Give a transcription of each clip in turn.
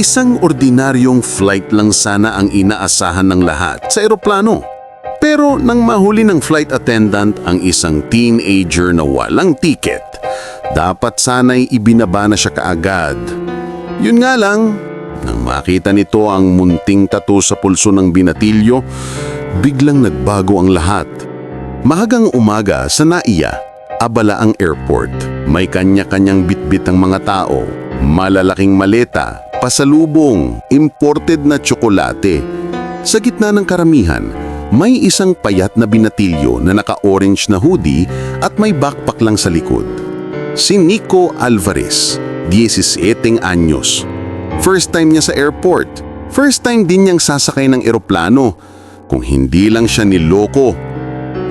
Isang ordinaryong flight lang sana ang inaasahan ng lahat sa eroplano. Pero nang mahuli ng flight attendant ang isang teenager na walang ticket, dapat sana'y ibinaba na siya kaagad. Yun nga lang, nang makita nito ang munting tattoo sa pulso ng binatilyo, biglang nagbago ang lahat. Mahagang umaga sa Naiya, abala ang airport. May kanya-kanyang bitbit ang mga tao, malalaking maleta, pasalubong, imported na tsokolate. Sa gitna ng karamihan, may isang payat na binatilyo na naka-orange na hoodie at may backpack lang sa likod. Si Nico Alvarez, 17 anyos. First time niya sa airport. First time din niyang sasakay ng eroplano. Kung hindi lang siya niloko.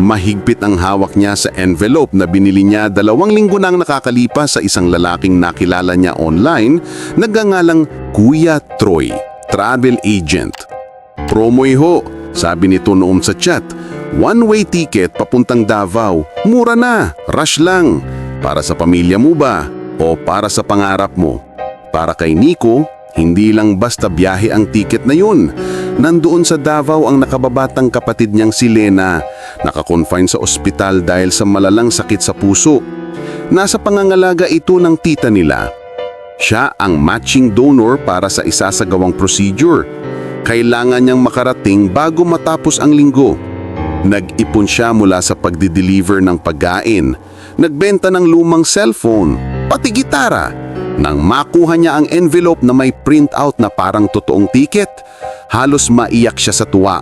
Mahigpit ang hawak niya sa envelope na binili niya 2 linggo nang nakakalipas sa isang lalaking nakilala niya online, nagngangalang Kuya Troy, travel agent. Promoy ho, sabi nito noon sa chat. One-way ticket papuntang Davao. Mura na, rush lang. Para sa pamilya mo ba? O para sa pangarap mo? Para kay Nico, hindi lang basta biyahe ang tiket na yun. Nandoon sa Davao ang nakababatang kapatid niyang si Lena, nakakonfine sa ospital dahil sa malalang sakit sa puso. Nasa pangangalaga ito ng tita nila. Siya ang matching donor para sa isasagawang procedure. Kailangan niyang makarating bago matapos ang linggo. Nag-ipon siya mula sa pagdi-deliver ng pagkain, nagbenta ng lumang cellphone, pati gitara. Nang makuha niya ang envelope na may printout na parang totoong ticket, halos maiyak siya sa tuwa.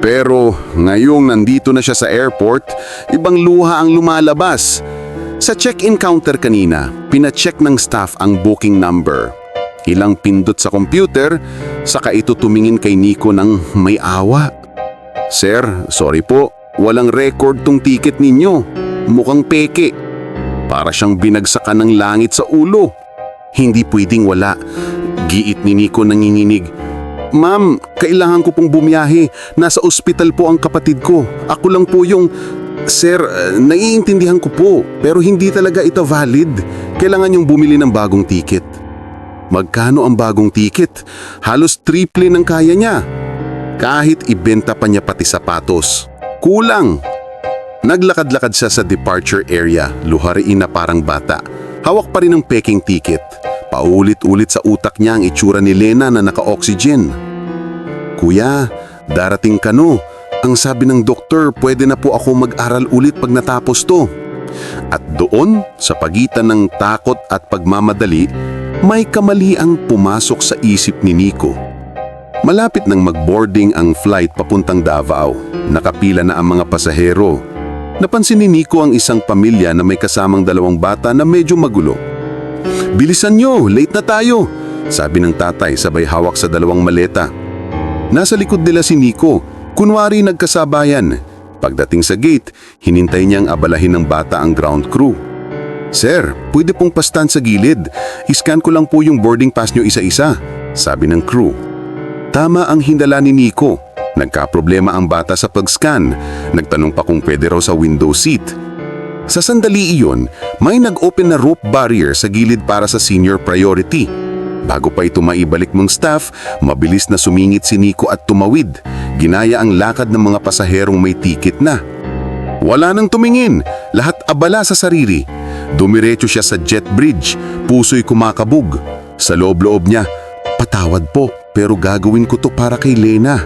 Pero ngayong nandito na siya sa airport, ibang luha ang lumalabas. Sa check-in counter kanina, pina-check ng staff ang booking number. Ilang pindot sa computer, saka ito tumingin kay Nico ng may awa. Sir, sorry po, walang record tong ticket ninyo. Mukhang peke. Para siyang binagsakan ng langit sa ulo. Hindi pwedeng wala. Giit ni Nico nanginginig. Ma'am, kailangan ko pong bumiyahe. Nasa ospital po ang kapatid ko. Ako lang po yung... Sir, naiintindihan ko po, pero hindi talaga ito valid. Kailangan yung bumili ng bagong ticket. Magkano ang bagong ticket? Halos triple ng kaya niya. Kahit ibenta pa niya pati sapatos. Kulang. Naglakad-lakad siya sa departure area, luhariin na parang bata. Hawak pa rin ang peking ticket. Paulit-ulit sa utak niya ang itsura ni Lena na naka-oxygen. Kuya, darating ka no. Ang sabi ng doktor, pwede na po ako mag-aral ulit pag natapos to. At doon, sa pagitan ng takot at pagmamadali, may kamaliang pumasok sa isip ni Nico. Malapit nang mag-boarding ang flight papuntang Davao. Nakapila na ang mga pasahero. Napansin ni Nico ang isang pamilya na may kasamang 2 bata na medyo magulo. Bilisan nyo, late na tayo, sabi ng tatay sabay hawak sa 2 maleta. Nasa likod nila si Nico, kunwari nagkasabayan. Pagdating sa gate, hinintay niyang abalahin ng bata ang ground crew. Sir, pwede pong pastan sa gilid. Iscan ko lang po yung boarding pass nyo isa-isa, sabi ng crew. Tama ang hindala ni Nico. Nagkaproblema ang bata sa pag-scan. Nagtanong pa kung pwede raw sa window seat. Sa sandali iyon, may nag-open na rope barrier sa gilid para sa senior priority. Bago pa ito maibalik mong staff, mabilis na sumingit si Nico at tumawid. Ginaya ang lakad ng mga pasaherong may ticket na. Wala nang tumingin, lahat abala sa sarili. Dumiretso siya sa jet bridge, puso'y kumakabog. Sa loob-loob niya, patawad po, pero gagawin ko to para kay Lena.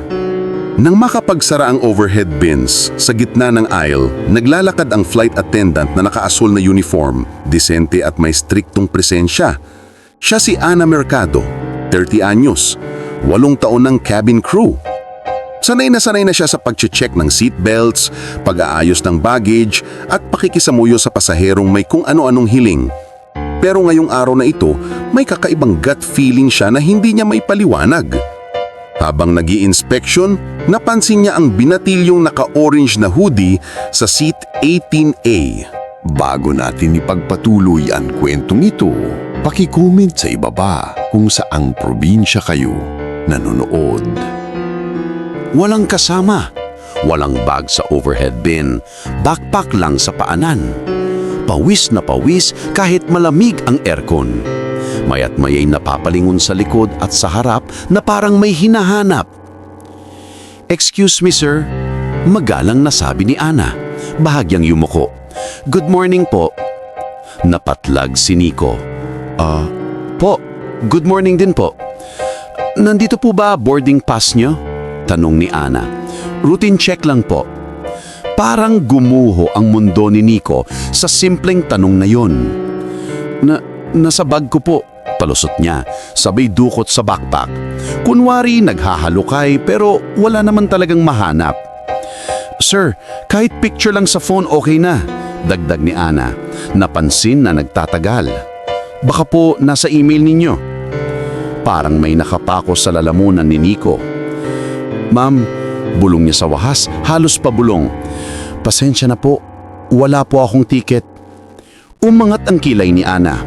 Nang makapagsara ang overhead bins, sa gitna ng aisle, naglalakad ang flight attendant na nakaasul na uniform, disente at may striktong presensya. Siya si Ana Mercado, 30 anyos, 8 taon ng cabin crew. Sanay na siya sa pag-check ng seatbelts, pag-aayos ng baggage at pakikisamuyo sa pasaherong may kung ano-anong hiling. Pero ngayong araw na ito, may kakaibang gut feeling siya na hindi niya may paliwanag. Habang nag-i-inspection, napansin niya ang binatilyong naka-orange na hoodie sa seat 18A. Bago natin ipagpatuloy ang kwentong ito, paki-comment sa ibaba kung saang probinsya kayo nanonood. Walang kasama, walang bag sa overhead bin, backpack lang sa paanan. Pawis na pawis kahit malamig ang aircon. Maya't mayay napapalingon sa likod at sa harap na parang may hinahanap. "Excuse me, sir." Magalang na sabi ni Ana, bahagyang yumuko. "Good morning po." Napatlag si Nico. Po, good morning din po." "Nandito po ba boarding pass nyo?" tanong ni Ana. "Routine check lang po." Parang gumuho ang mundo ni Nico sa simpleng tanong na yon. Nasa bag ko po," palusot niya, sabay dukot sa backpack. Kunwari naghahalukay pero wala naman talagang mahanap. "Sir, kahit picture lang sa phone okay na," dagdag ni Ana. Napansin na nagtatagal. "Baka po nasa email ninyo." Parang may nakapako sa lalamunan ni Nico. "Ma'am," bulong niya sa wahas, halos pabulong. "Pasensya na po, wala po akong ticket." Umangat ang kilay ni Ana.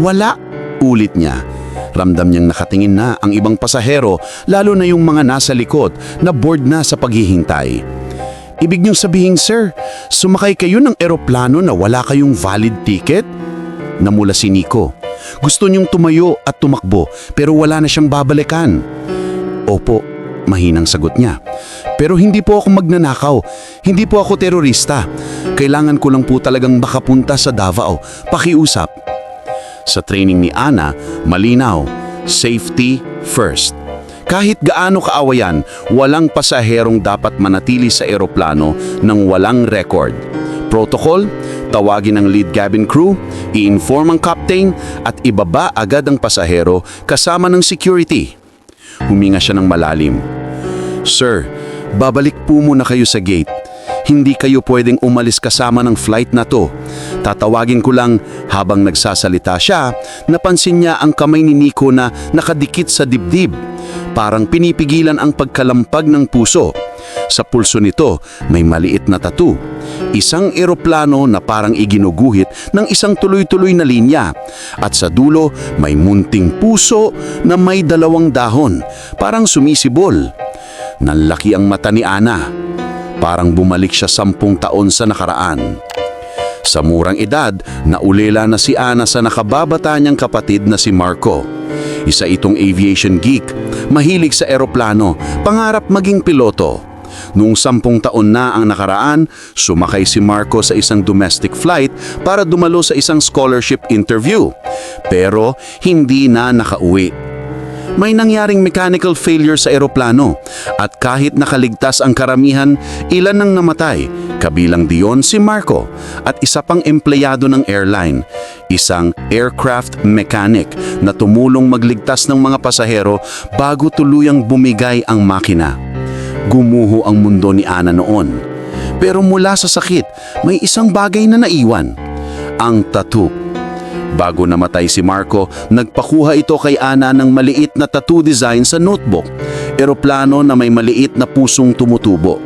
"Wala," ulit niya. Ramdam niyang nakatingin na ang ibang pasahero, lalo na yung mga nasa likod na bored na sa paghihintay. "Ibig niyong sabihin, sir, sumakay kayo ng eroplano na wala kayong valid ticket?" Namula si Nico. Gusto niyong tumayo at tumakbo pero wala na siyang babalikan. "Opo," mahinang sagot niya. "Pero hindi po ako magnanakaw. Hindi po ako terorista. Kailangan ko lang po talagang makapunta sa Davao. Pakiusap." Sa training ni Ana, malinaw, safety first. Kahit gaano kaawayan, walang pasaherong dapat manatili sa eroplano nang walang record. Protocol, tawagin ang lead cabin crew, i-inform ang captain at ibaba agad ang pasahero kasama ng security. Huminga siya ng malalim. "Sir, babalik po muna kayo sa gate. Hindi kayo pwedeng umalis kasama ng flight na to. Tatawagin ko lang." Habang nagsasalita siya, napansin niya ang kamay ni Nico na nakadikit sa dibdib. Parang pinipigilan ang pagkalampag ng puso. Sa pulso nito may maliit na tattoo. Isang eroplano na parang iginuguhit ng isang tuloy-tuloy na linya. At sa dulo may munting puso na may 2 dahon. Parang sumisibol. Nanlaki ang mata ni Ana. Parang bumalik siya 10 taon sa nakaraan. Sa murang edad, naulila na si Ana sa nakababata niyang kapatid na si Marco. Isa itong aviation geek, mahilig sa eroplano, pangarap maging piloto. Noong 10 taon na ang nakaraan, sumakay si Marco sa isang domestic flight para dumalo sa isang scholarship interview. Pero hindi na nakauwi. May nangyaring mechanical failure sa eroplano at kahit nakaligtas ang karamihan, ilan ang namatay, kabilang diyon si Marco at isa pang empleyado ng airline, isang aircraft mechanic na tumulong magligtas ng mga pasahero bago tuluyang bumigay ang makina. Gumuho ang mundo ni Ana noon. Pero mula sa sakit, may isang bagay na naiwan, ang tattoo. Bago namatay si Marco, nagpakuha ito kay Ana ng maliit na tattoo design sa notebook, eroplano na may maliit na pusong tumutubo.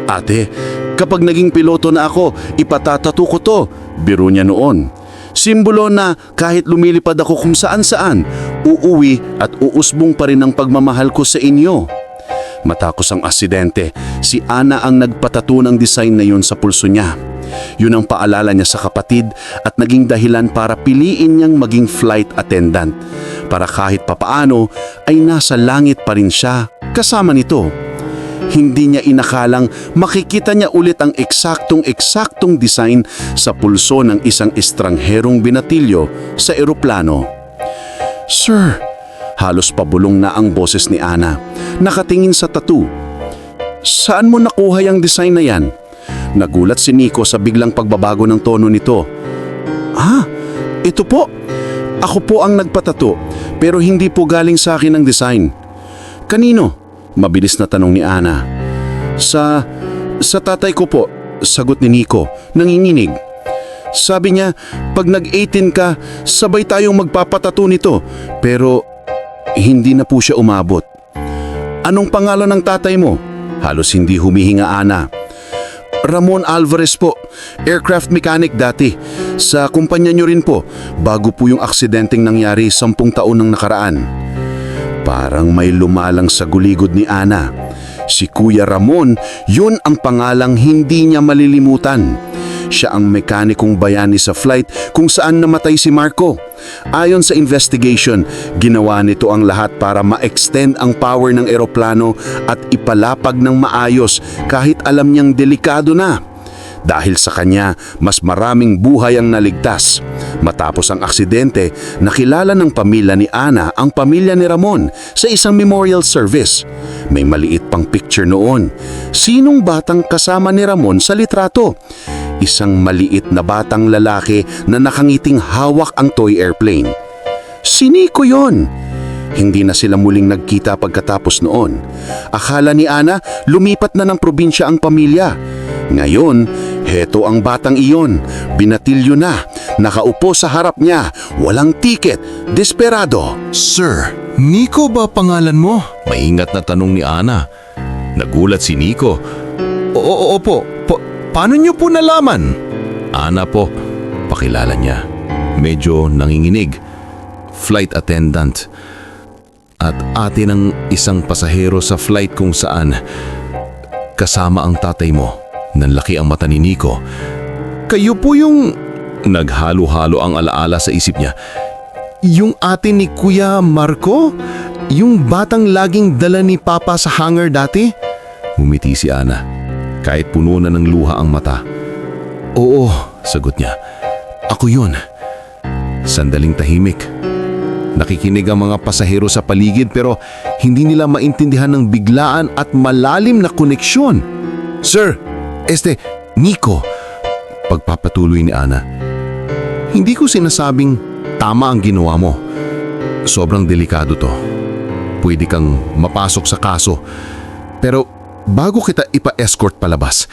"Ate, kapag naging piloto na ako, ipatatato ko to," biro niya noon. Simbolo na kahit lumilipad ako kung saan-saan, uuwi at uusbong pa rin ang pagmamahal ko sa inyo. Matapos ang aksidente, si Ana ang nagpatato ng design na yun sa pulso niya. Yun ang paalala niya sa kapatid at naging dahilan para piliin niyang maging flight attendant. Para kahit papaano ay nasa langit pa rin siya kasama nito. Hindi niya inakalang makikita niya ulit ang eksaktong design sa pulso ng isang estrangherong binatilyo sa eroplano. "Sir," halos pabulong na ang boses ni Ana, nakatingin sa tattoo. "Saan mo nakuha yung design na yan?" Nagulat si Nico sa biglang pagbabago ng tono nito. Ito po. Ako po ang nagpatato, pero hindi po galing sa akin ang design." "Kanino?" mabilis na tanong ni Ana. Sa tatay ko po," sagot ni Nico, nanginginig. "Sabi niya, pag nag-18 ka, sabay tayong magpapatato nito, pero hindi na po siya umabot." "Anong pangalan ng tatay mo?" Halos hindi humihinga Ana. "Ramon Alvarez po, aircraft mechanic dati. Sa kumpanya niyo rin po, bago po yung aksidenteng nangyari 10 taon nang nakaraan." Parang may lumalang sa guligod ni Ana. Si Kuya Ramon, yun ang pangalang hindi niya malilimutan. siya ang mekanikong bayani sa flight kung saan namatay si Marco. Ayon sa investigation, ginawa nito ang lahat para ma-extend ang power ng eroplano at ipalapag ng maayos kahit alam niyang delikado na. Dahil sa kanya, mas maraming buhay ang naligtas. Matapos ang aksidente, nakilala ng pamilya ni Ana ang pamilya ni Ramon sa isang memorial service. May maliit pang picture noon. Sinong batang kasama ni Ramon sa litrato? Isang maliit na batang lalaki na nakangiting hawak ang toy airplane. Si Nico yon! Hindi na sila muling nagkita pagkatapos noon. Akala ni Ana, lumipat na ng probinsya ang pamilya. Ngayon, heto ang batang iyon. Binatilyo na, nakaupo sa harap niya, walang tiket, desperado. Sir, Nico ba pangalan mo? Maingat na tanong ni Ana. Nagulat si Nico. Opo. Paano niyo po nalaman? Ana po, pakilala niya. Medyo nanginginig. Flight attendant. At ate ng isang pasahero sa flight kung saan kasama ang tatay mo. Nanlaki ang mata ni Nico. Kayo po yung... Naghalo-halo ang alaala sa isip niya. Yung ate ni Kuya Marco? Yung batang laging dala ni Papa sa hangar dati? Ngumiti si Ana, kahit puno na ng luha ang mata. Oo, sagot niya. Ako yun. Sandaling tahimik. Nakikinig ang mga pasahero sa paligid pero hindi nila maintindihan ng biglaan at malalim na koneksyon. Sir, Nico, pagpapatuloy ni Ana. Hindi ko sinasabing tama ang ginawa mo. Sobrang delikado to. Pwede kang mapasok sa kaso. Pero bago kita ipa-escort palabas,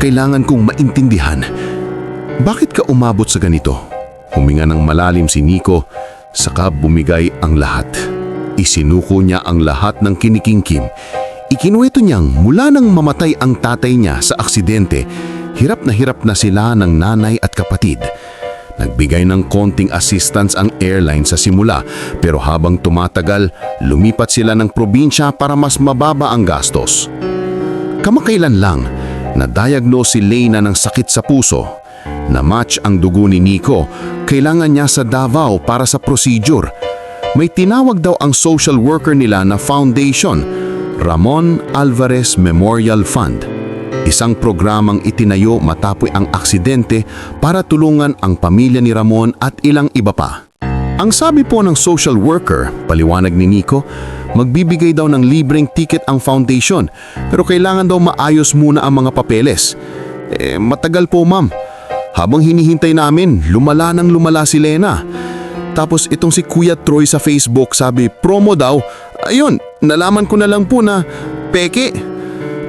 kailangan kong maintindihan. Bakit ka umabot sa ganito? Huminga ng malalim si Nico, saka bumigay ang lahat. Isinuko niya ang lahat ng kinikingkim. Ikinuwento niyang mula nang mamatay ang tatay niya sa aksidente, hirap na sila ng nanay at kapatid. Nagbigay ng konting assistance ang airline sa simula pero habang tumatagal, lumipat sila ng probinsya para mas mababa ang gastos. Kamakailan lang, na-diagnose si Leyna ng sakit sa puso. Na-match ang dugo ni Nico, kailangan niya sa Davao para sa procedure. May tinawag daw ang social worker nila na foundation, Ramon Alvarez Memorial Fund, isang programang itinayo matapos ang aksidente para tulungan ang pamilya ni Ramon at ilang iba pa. Ang sabi po ng social worker, paliwanag ni Nico, magbibigay daw ng libreng ticket ang foundation pero kailangan daw maayos muna ang mga papeles. Matagal po ma'am. Habang hinihintay namin, lumala si Lena. Tapos itong si Kuya Troy sa Facebook sabi promo daw. Ayun, nalaman ko na lang po na peke.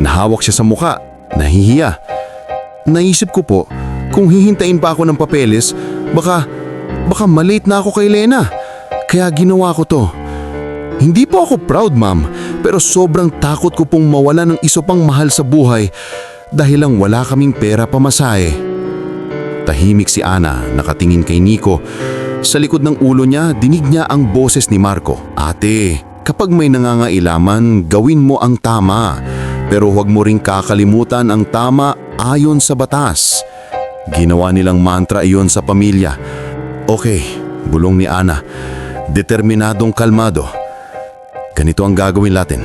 Nahawak siya sa muka, nahihiya. Naisip ko po, kung hihintayin pa ako ng papeles, baka malate na ako kay Lena. Kaya ginawa ko to. Hindi po ako proud ma'am, pero sobrang takot ko pong mawala ng isa pang mahal sa buhay dahil lang wala kaming pera pamasahe. Tahimik si Ana, nakatingin kay Nico. Sa likod ng ulo niya, dinig niya ang boses ni Marco. Ate, kapag may nangangailaman, gawin mo ang tama. Pero huwag mo ring kakalimutan ang tama ayon sa batas. Ginawa nilang mantra iyon sa pamilya. Okay, bulong ni Ana. Determinadong kalmado. Ganito ang gagawin natin.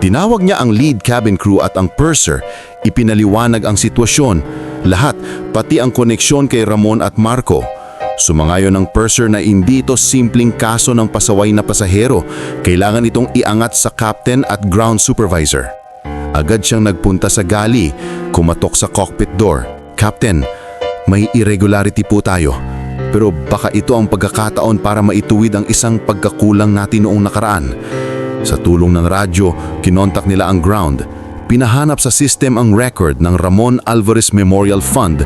Tinawag niya ang lead cabin crew at ang purser. Ipinaliwanag ang sitwasyon, lahat, pati ang koneksyon kay Ramon at Marco. Sumangayon ng purser na hindi ito simpleng kaso ng pasaway na pasahero. Kailangan itong iangat sa captain at ground supervisor. Agad siyang nagpunta sa galley, kumatok sa cockpit door. Captain, may irregularity po tayo. Pero baka ito ang pagkakataon para maituwid ang isang pagkakulang natin noong nakaraan. Sa tulong ng radyo, kinontak nila ang ground. Pinahanap sa system ang record ng Ramon Alvarez Memorial Fund.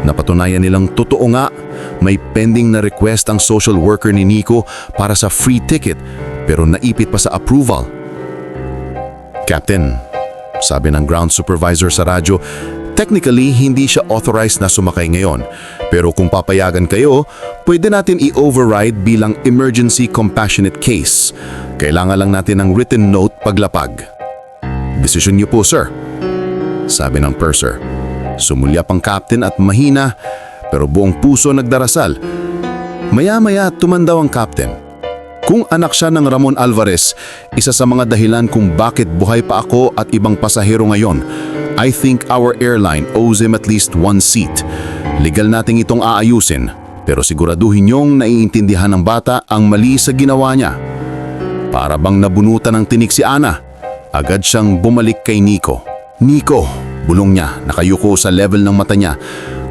Napatunayan nilang totoo nga, may pending na request ang social worker ni Nico para sa free ticket pero naipit pa sa approval. Captain, sabi ng ground supervisor sa radyo, technically hindi siya authorized na sumakay ngayon. Pero kung papayagan kayo, pwede natin i-override bilang emergency compassionate case. Kailangan lang natin ng written note paglapag. Desisyon niyo po, sir, sabi ng purser. Sumulyap ang captain at mahina, pero buong puso nagdarasal. Maya-maya tumandaw ang captain. Kung anak siya ng Ramon Alvarez, isa sa mga dahilan kung bakit buhay pa ako at ibang pasahero ngayon, I think our airline owes him at least one seat. Legal nating itong aayusin, pero siguraduhin niyong naiintindihan ng bata ang mali sa ginawa niya. Para bang nabunutan ng tinik si Ana, agad siyang bumalik kay Nico. Nico, bulong niya, nakayuko sa level ng mata niya.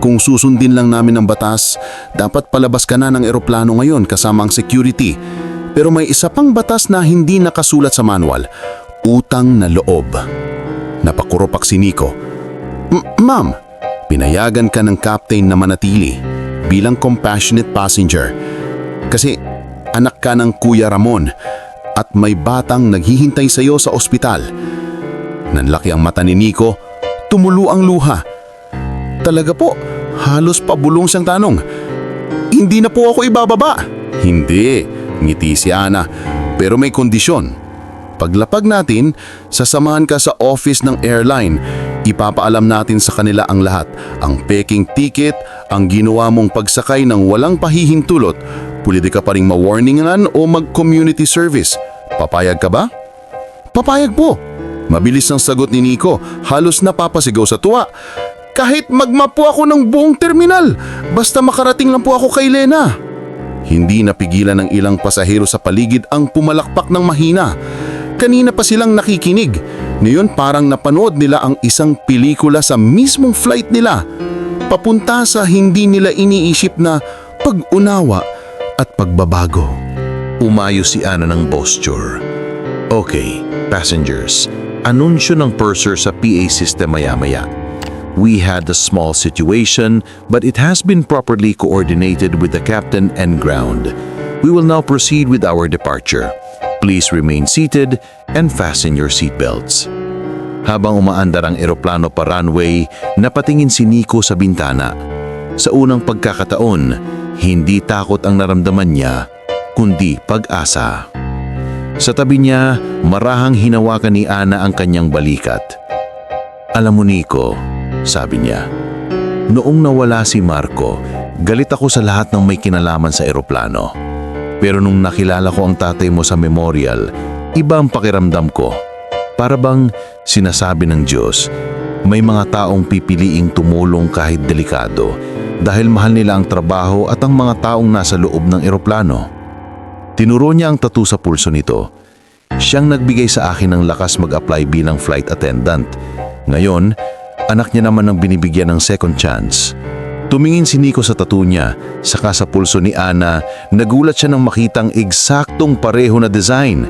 Kung susundin lang namin ang batas, dapat palabas ka na ng eroplano ngayon kasama ang security. Pero may isa pang batas na hindi nakasulat sa manual, utang na loob. Napakuropak si Nico. Ma'am, pinayagan ka ng captain na manatili bilang compassionate passenger. Kasi anak ka ng Kuya Ramon at may batang naghihintay sa iyo sa ospital. Nanlaki ang mata ni Nico, tumulo ang luha. Talaga po, halos pabulong siyang tanong. Hindi na po ako ibababa. Hindi. Ngiti si Ana, pero may kondisyon. Paglapag natin, sasamahan ka sa office ng airline. Ipapaalam natin sa kanila ang lahat. Ang peking ticket, ang ginawa mong pagsakay ng walang pahihintulot. Pwede ka pa ring ma-warningan o mag-community service. Papayag ka ba? Papayag po. Mabilis ang sagot ni Nico, halos napapasigaw sa tuwa. Kahit magmapo ako ng buong terminal, basta makarating lang po ako kay Lena. Hindi napigilan ng ilang pasahero sa paligid ang pumalakpak ng mahina. Kanina pa silang nakikinig. Ngayon parang napanood nila ang isang pelikula sa mismong flight nila. Papunta sa hindi nila iniisip na pag-unawa at pagbabago. Umayo si Ana ng posture. Okay, passengers, anunsyo ng purser sa PA system maya-maya. We had a small situation, but it has been properly coordinated with the captain and ground. We will now proceed with our departure. Please remain seated and fasten your seatbelts. Habang umaandar ang eroplano pa runway, napatingin si Nico sa bintana. Sa unang pagkakataon, hindi takot ang naramdaman niya, kundi pag-asa. Sa tabi niya, marahang hinawakan ni Ana ang kanyang balikat. Alam mo Nico, sabi niya, noong nawala si Marco, galit ako sa lahat ng may kinalaman sa eroplano. Pero nung nakilala ko ang tatay mo sa memorial, iba ang pakiramdam ko. Para bang sinasabi ng Diyos, may mga taong pipiliing tumulong kahit delikado dahil mahal nila ang trabaho at ang mga taong nasa loob ng eroplano. Tinuro niya ang tattoo sa pulso nito. Siyang nagbigay sa akin ng lakas mag-apply bilang flight attendant. Ngayon, anak niya naman ang binibigyan ng second chance. Tumingin si Nico sa tattoo niya, saka sa pulso ni Ana, nagulat siya nang makitang eksaktong pareho na design.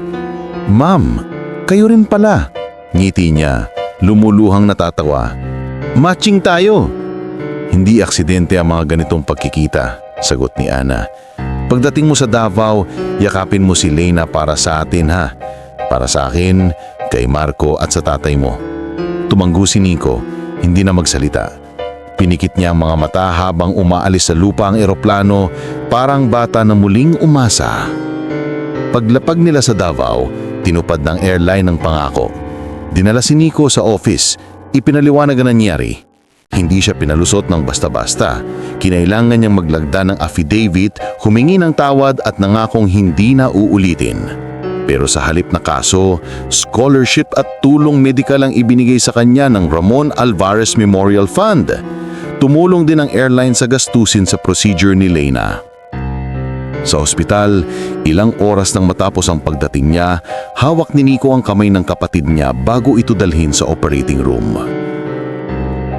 Ma'am, kayo rin pala. Ngiti niya, lumuluhang natatawa. Matching tayo. Hindi aksidente ang mga ganitong pagkikita, sagot ni Ana. Pagdating mo sa Davao, yakapin mo si Lena para sa atin ha. Para sa akin, kay Marco at sa tatay mo. Tumanggo si Nico, hindi na magsalita. Pinikit niya ang mga mata habang umaalis sa lupa ang eroplano, parang bata na muling umasa. Paglapag nila sa Davao, tinupad ng airline ang pangako. Dinala si Nico sa office, ipinaliwanag ang nangyari. Hindi siya pinalusot ng basta-basta. Kinailangan niyang maglagda ng affidavit, humingi ng tawad at nangakong hindi na uulitin. Pero sa halip na kaso, scholarship at tulong medikal ang ibinigay sa kanya ng Ramon Alvarez Memorial Fund. Tumulong din ang airline sa gastusin sa procedure ni Lena. Sa ospital, ilang oras nang matapos ang pagdating niya, hawak ni Nico ang kamay ng kapatid niya bago ito dalhin sa operating room.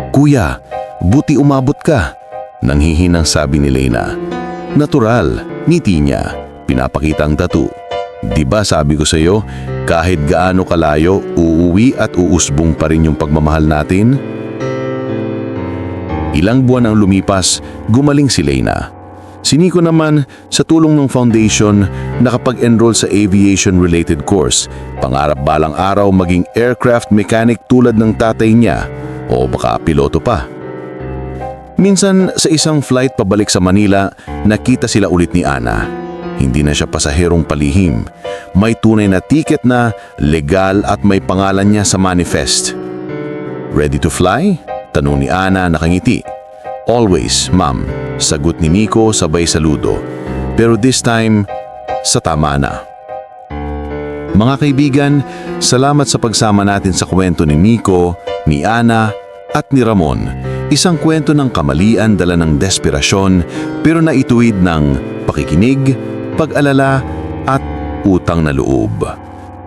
Kuya, buti umabot ka, nanghihinang sabi ni Lena. Natural, ngiti niya, pinapakita ang tattoo. Diba sabi ko sa iyo, kahit gaano kalayo, uuwi at uusbong pa rin yung pagmamahal natin? Ilang buwan ang lumipas, gumaling si Lena. Si Nico naman, sa tulong ng foundation, nakapag-enroll sa aviation-related course. Pangarap balang araw maging aircraft mechanic tulad ng tatay niya o baka piloto pa. Minsan sa isang flight pabalik sa Manila, nakita sila ulit ni Ana. Hindi na siya pasaherong palihim. May tunay na ticket na legal at may pangalan niya sa manifest. Ready to fly? Tanong ni Ana nakangiti. Always, ma'am. Sagot ni Nico sabay saludo. Pero this time, sa tama na. Mga kaibigan, salamat sa pagsama natin sa kwento ni Nico, ni Ana, at ni Ramon. Isang kwento ng kamalian dala ng desperasyon pero naituwid ng pakikinig, pag-alala at utang na loob.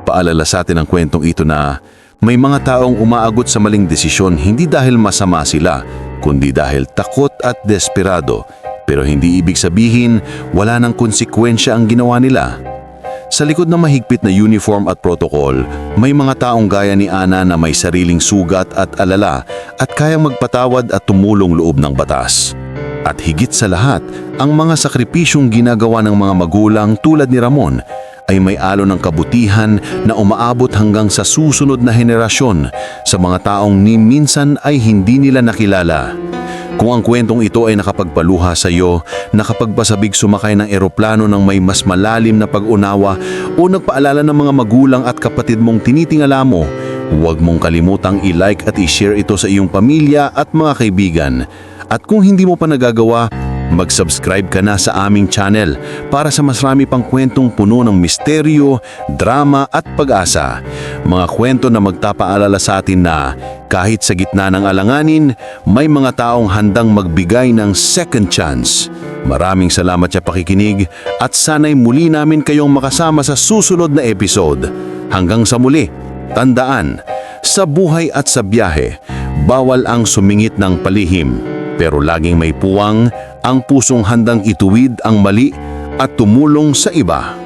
Paalala sa atin ang kwentong ito na may mga taong umaagot sa maling desisyon hindi dahil masama sila, kundi dahil takot at desperado. Pero hindi ibig sabihin wala ng konsekwensya ang ginawa nila. Sa likod ng mahigpit na uniform at protocol, may mga taong gaya ni Ana na may sariling sugat at alala at kayang magpatawad at tumulong loob ng batas. At higit sa lahat, ang mga sakripisyong ginagawa ng mga magulang tulad ni Ramon ay may alo ng kabutihan na umaabot hanggang sa susunod na henerasyon sa mga taong ni minsan ay hindi nila nakilala. Kung ang kwentong ito ay nakapagpaluha sa iyo, nakapagpasabig sumakay ng eroplano ng may mas malalim na pag-unawa o nagpaalala ng mga magulang at kapatid mong tinitingala mo, huwag mong kalimutang i-like at i-share ito sa iyong pamilya at mga kaibigan. At kung hindi mo pa nagagawa, mag-subscribe ka na sa aming channel para sa mas marami pang kwentong puno ng misteryo, drama at pag-asa. Mga kwento na magpapaalala sa atin na kahit sa gitna ng alanganin, may mga taong handang magbigay ng second chance. Maraming salamat sa pakikinig at sana'y muli namin kayong makasama sa susunod na episode. Hanggang sa muli, tandaan, sa buhay at sa biyahe, bawal ang sumingit ng palihim. Pero laging may puwang ang pusong handang ituwid ang mali at tumulong sa iba.